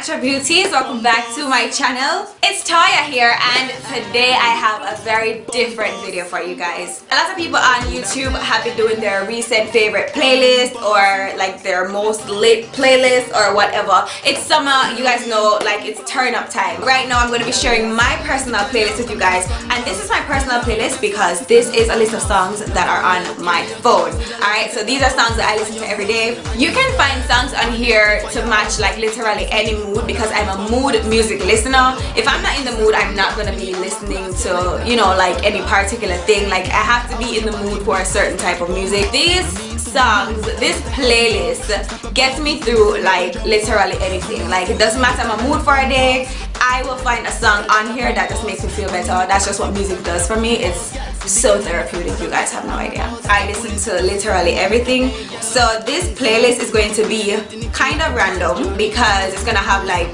natural beauties, welcome back to my channel. It's Toya here, and today I have a very different video for you guys. A lot of people on YouTube have been doing their recent favorite playlist or like their most lit playlist or whatever. It's summer, you guys know, like it's turn up time. Right now I'm going to be sharing my personal playlist with you guys, and this is my personal playlist because this is a list of songs that are on my phone. Alright, so these are songs that I listen to every day. You can find songs on here to match like literally any mood because I'm a mood music listener. If I'm not in the mood, I'm not going to be listening to, you know, like any particular thing. Like I have to be in the mood for a certain type of music. These songs, this playlist gets me through like literally anything. Like it doesn't matter my mood for a day, I will find a song on here that just makes me feel better. That's just what music does for me. It's so therapeutic, you guys have no idea. I listen to literally everything. So this playlist is going to be kind of random because it's gonna have like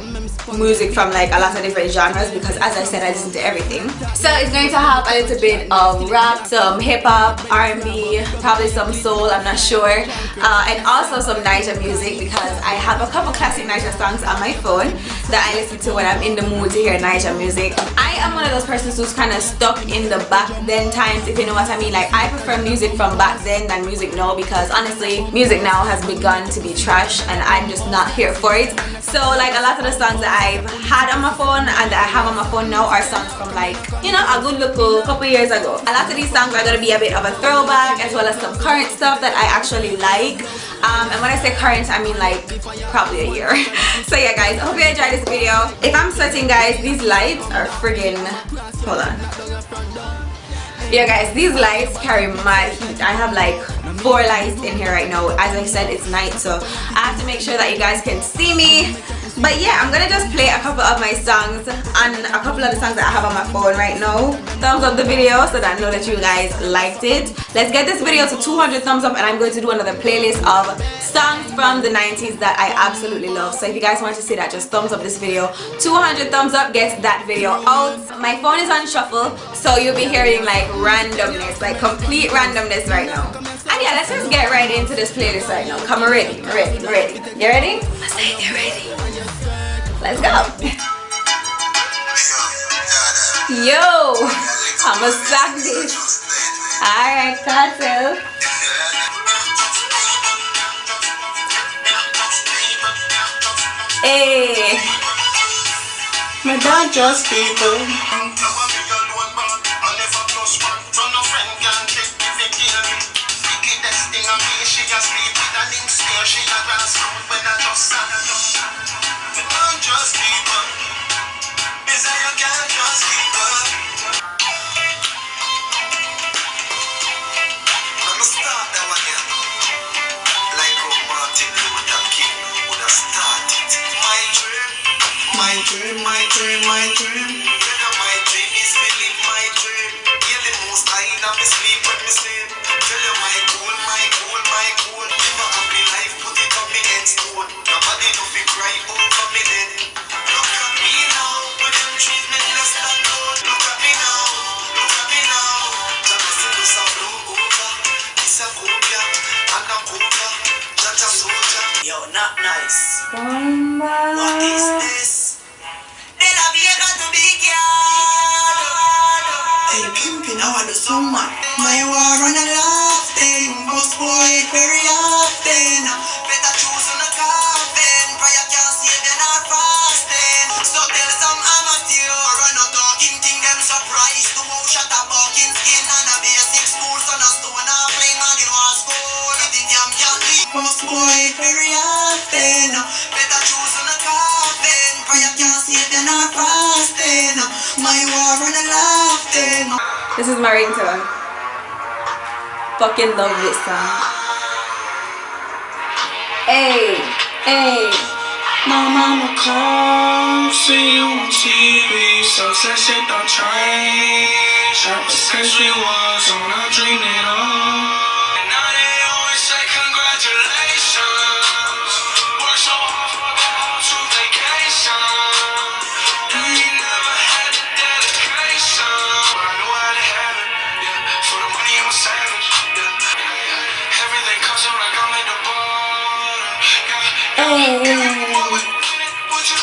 music from like a lot of different genres because as I said I listen to everything. So it's going to have a little bit of rap, some hip-hop, R&B, probably some soul, I'm not sure, and also some NAIJA music because I have a couple classic NAIJA songs on my phone that I listen to when I'm in the mood to hear NAIJA music. I am one of those persons who's kind of stuck in the back then times, if you know what I mean. Like I prefer music from back then than music now because honestly music now has begun to be trash and I'm just not here for it. So like a lot of the songs that I've had on my phone and that I have on my phone now are songs from like, you know, a good little couple years ago. A lot of these songs are going to be a bit of a throwback as well as some current stuff that I actually like. And when I say current, I mean like probably a year. So yeah guys, I hope you enjoyed this video. If I'm sweating guys, these lights are friggin', hold on. Yeah guys, these lights carry mad heat. I have like 4 lights in here right now. As I said, it's night, so I have to make sure that you guys can see me. But yeah, I'm gonna just play a couple of my songs and a couple of the songs that I have on my phone right now. Thumbs up the video so that I know that you guys liked it. Let's get this video to 200 thumbs up and I'm going to do another playlist of songs from the 90s that I absolutely love. So if you guys want to see that, just thumbs up this video. 200 thumbs up gets that video out. My phone is on shuffle, so you'll be hearing like randomness, like complete randomness right now. And yeah, let's just get right into this playlist right now. Come on, ready. You ready? I say you're ready. Let's go. Yo, I'ma suck this. Alright, cartel. Hey, my dad just people. My dream is to live my dream. Hear the most I in me sleep when me sleep. Tell you my goal. Live a happy life, put it on me headstone. Nobody no fi cry over me dead. Look at me now, when them treat me less than known. Look at me now. The blessing is a blow over. It's a cobia, and a cobra. That's a soldier. Yo, not nice. What is this? My war on a laughing, most boy very often. Better choose on a coffin, prayer can't save you not fasting. So tell some amateur, run a talking thing, them surprised to have shot a bucking skin and a basic schools on a stone and playing on the war school. The damn can't leave, most boy very often. Better choose on a coffin, prayer can't save you not fasting. My war on a laughing. This is my ringtone. Fucking love this song. Hey. My mama calls, see you on TV, so said shit don't change. Ever since we was on, I dreamed it all. And now they always say congratulations. Work so hard for the whole true vacation. You ain't never had the dedication. I know how to have it, yeah. For the money I'm a savage, yeah. Everything comes from like I'm at the bottom, yeah. Hey. Would you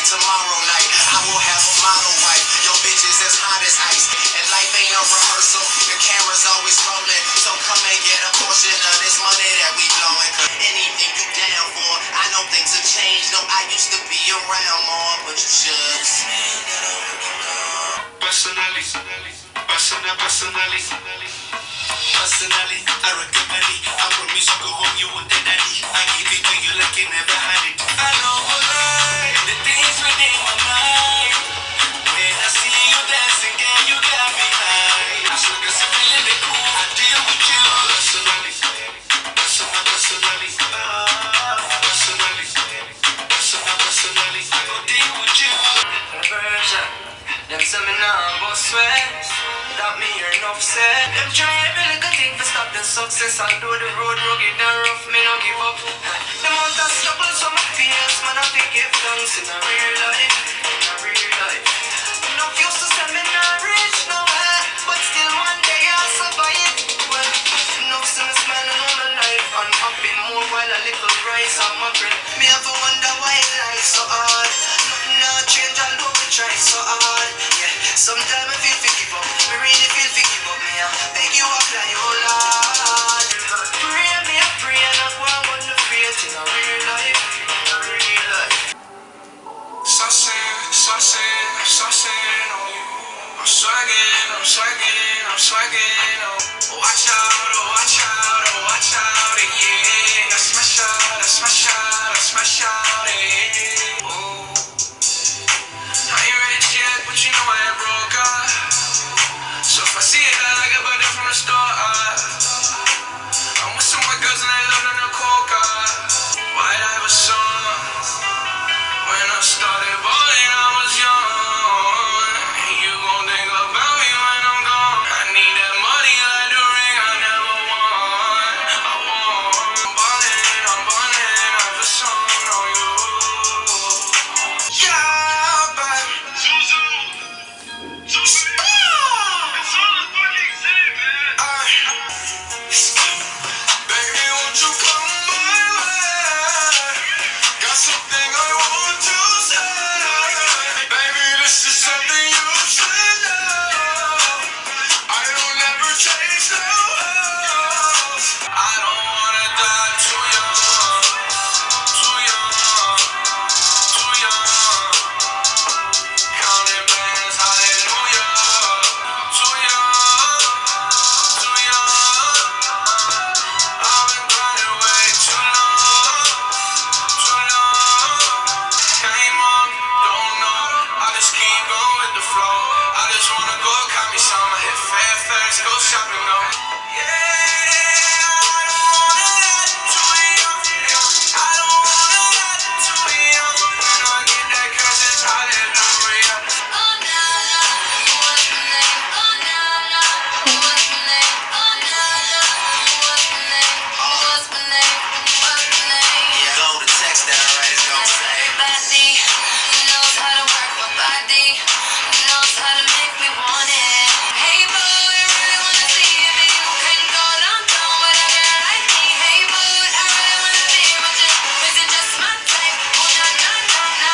tomorrow night. I will have a model wife. Your bitch is as hot as ice. And life ain't a rehearsal. The camera's always rolling. So come and get a portion of this money that we blowing. Anything you down for, I know things have changed. No, I used to be around more, but you should. Personally, I recommend it. I promise you go home, you won't deny it. I give it to you like you never had it. I know a lie, the things within my mind. When I see you dancing, girl, you got me high. As long as I'm feeling the cool, I deal with you. Personally, I go deal with you. Conversion, them seminar about sweat. That me hear enough said. Them try every little thing to stop the success. Although the road rugged and rough, me no give up. The amount of struggle so my fears, man, I think give thanks in a real life. Enough used to say me not rich nowhere, but still one day I'll survive. Well, enough to me smiling all my life. I'm happy more while a little price on my bread. Me have to wonder why life so hard. Nothing not change although we try so hard. Yeah, sometimes I feel give up. Me really feel give up. Me I beg you up like your Lord. Pray me I pray and I want the faith in a real life. Saucing on you. I'm swagging, oh. Watch out, yeah. I smash out, yeah. Oh. I ain't rich yet, but you know I ain't broke, so if I see it, I like it, but it from the store, I'm with some white girls and they love in the coca. White Iverson. When I started balling, I was young. You gon' think about me when I'm gone. I need that money like the ring I never won. I'm balling, Iverson on you. Yeah, baby, won't you come my way? Got something I want to say. Baby, this is something you should know. I don't ever change no hoes. I don't wanna die too young. Counting bands, hallelujah. Too young. I've been grinding way too long. Came up, don't know. I just keep going with the flow. I just wanna go, cop me some. I hit fast, go shopping, no. Yeah, I don't wanna let too young. I don't wanna let too young. When I get that cash, it's hallelujah. Oh, no, what's the name? Oh, no, what's the name? Oh, no, what's the name? What's the name? Yeah, go to text that right, it's gonna say. Everybody knows how to work my body, knows how to make me want it. Hey boy, I really wanna see you, but you can go downtown with a girl like me. Hey boy, I really wanna be with you, 'cause you're just my type. Oh na na na na.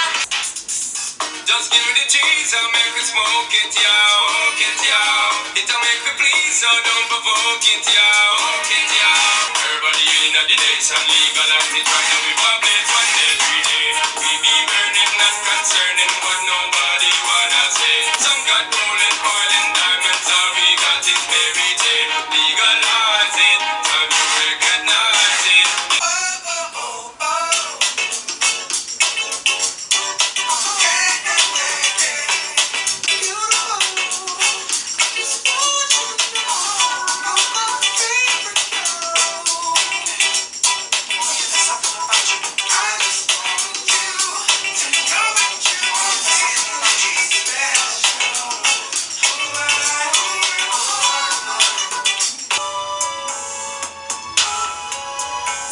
Just give me the cheese, I'll make it smoke it, y'all. It'll make me please, so don't provoke it, y'all. Everybody in the days and legalize it right now. We pop it 1 day, 3 day. We be burning, not concerning what nobody wanna say. Some got gold and oil and diamonds, all we got is fairy tale. Legalize it, have you recognize it?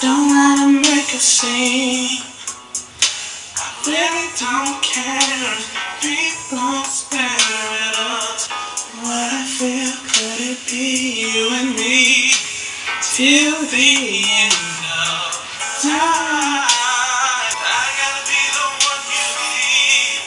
Don't let them make a scene. I really don't care if people stare at us. What I feel, could it be you and me? Till the end of time. I gotta be the one you need.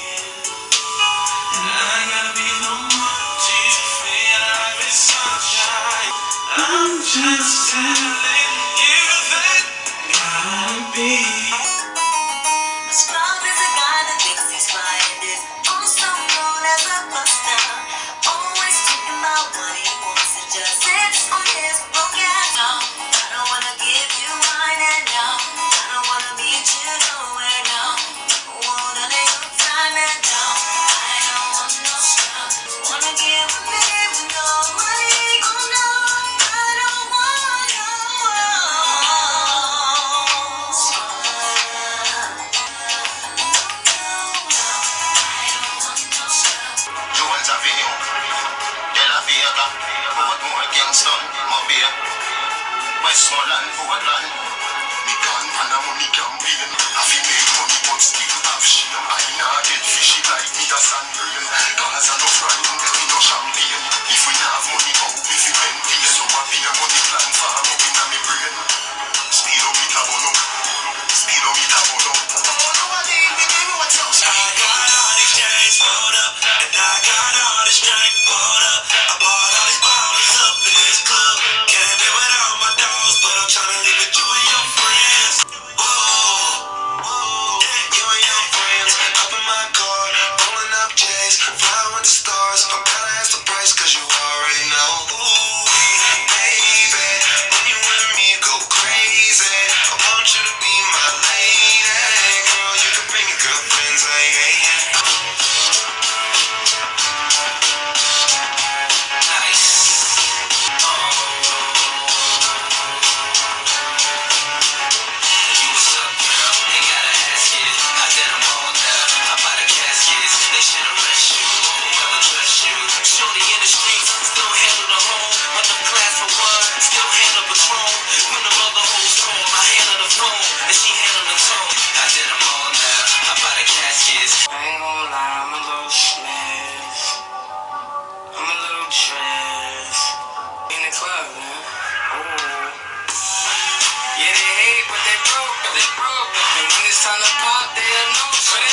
time to pop, they a no-show.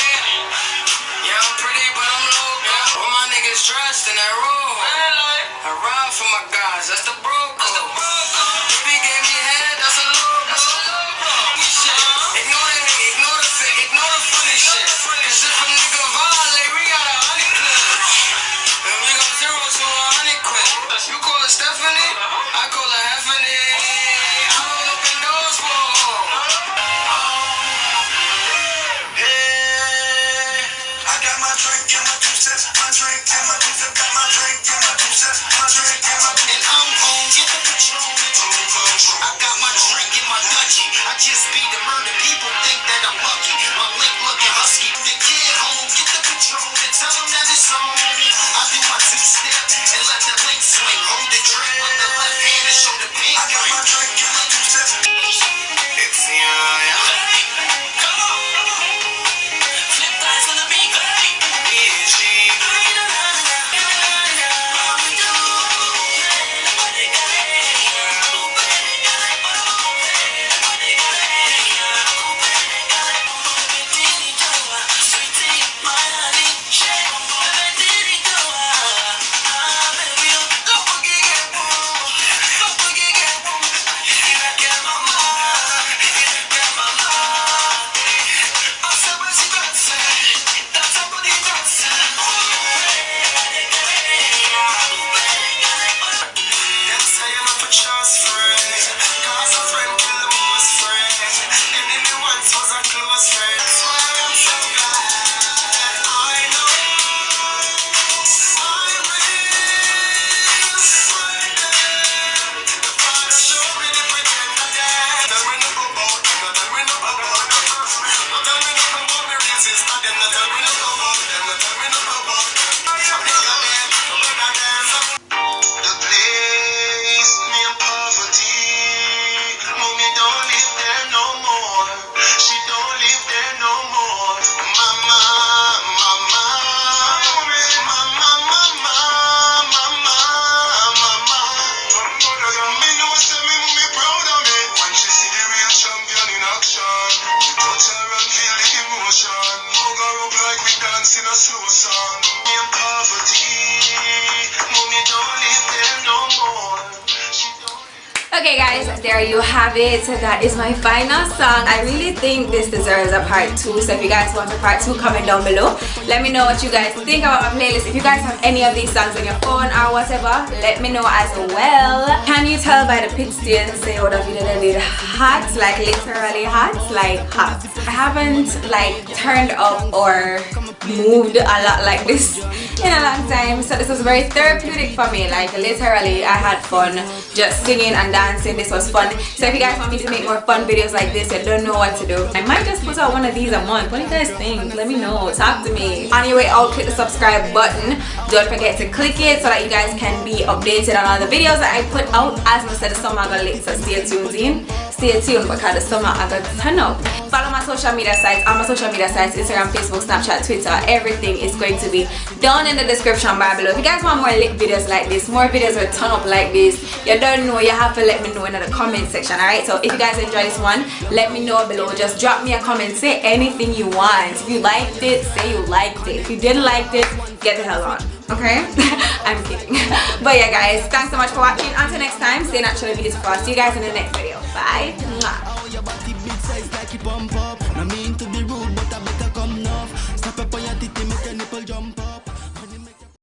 Yeah, I'm pretty, but I'm low. All my niggas dressed in that robe. I ride for my guys, that's the bro. Baby gave me head, that's a low bro. Ignore the hate, ignore the fake, ignore the funny shit. Cause if a nigga violate, we got 100 clips. And we go 0 to 100 quick. You call her Stephanie, I call her Heffany. I don't open doors for her. I got my drink and my 2 cents, my drink and my 2 cents, got my drink and my 2 cents, my drink and my. And I'm home, get the Patron. I got my drink in my Dutchie. I just be the murder. People think that I'm lucky. My link looking husky. The kid home, get the Patron and tell them that it's on. I do my 2-step and let the link swing. Hold the drink with the left hand and show the pink. I got my drink and my 2 cents. It's Come on. Flip thighs on the beat. In a slow song, me and poverty, mommy don't live there no more. Okay guys, there you have it. That is my final song. I really think this deserves a part 2, so if you guys want a part 2, comment down below. Let me know what you guys think about my playlist. If you guys have any of these songs on your phone or whatever, let me know as well. Can you tell by the pitch stains say what a video did hot, like literally hot, like hot. I haven't like turned up or moved a lot like this in a long time, so this was very therapeutic for me. Like literally I had fun just singing and dancing. This was fun. So if you guys want me to make more fun videos like this, you don't know what to do, I might just put out one of these a month. What do you guys think? Let me know, talk to me. On your way out, click the subscribe button. Don't forget to click it so that you guys can be updated on all the videos that I put out. As I said, the summer gonna lit, so stay tuned because the summer I got turn up. Follow my social media sites, all my social media sites, Instagram, Facebook, Snapchat, Twitter. Everything is going to be down in the description bar below. If you guys want more lit videos like this, more videos with turn up like this, you don't know, you have to let me know in the comment section. Alright, so if you guys enjoy this one, let me know below. Just drop me a comment, say anything you want. If you liked it, say you liked it. If you didn't like it, get the hell on. Okay? I'm kidding. But yeah guys, thanks so much for watching. Until next time, stay naturally beautiful. See you guys in the next video. Bye. Mwah.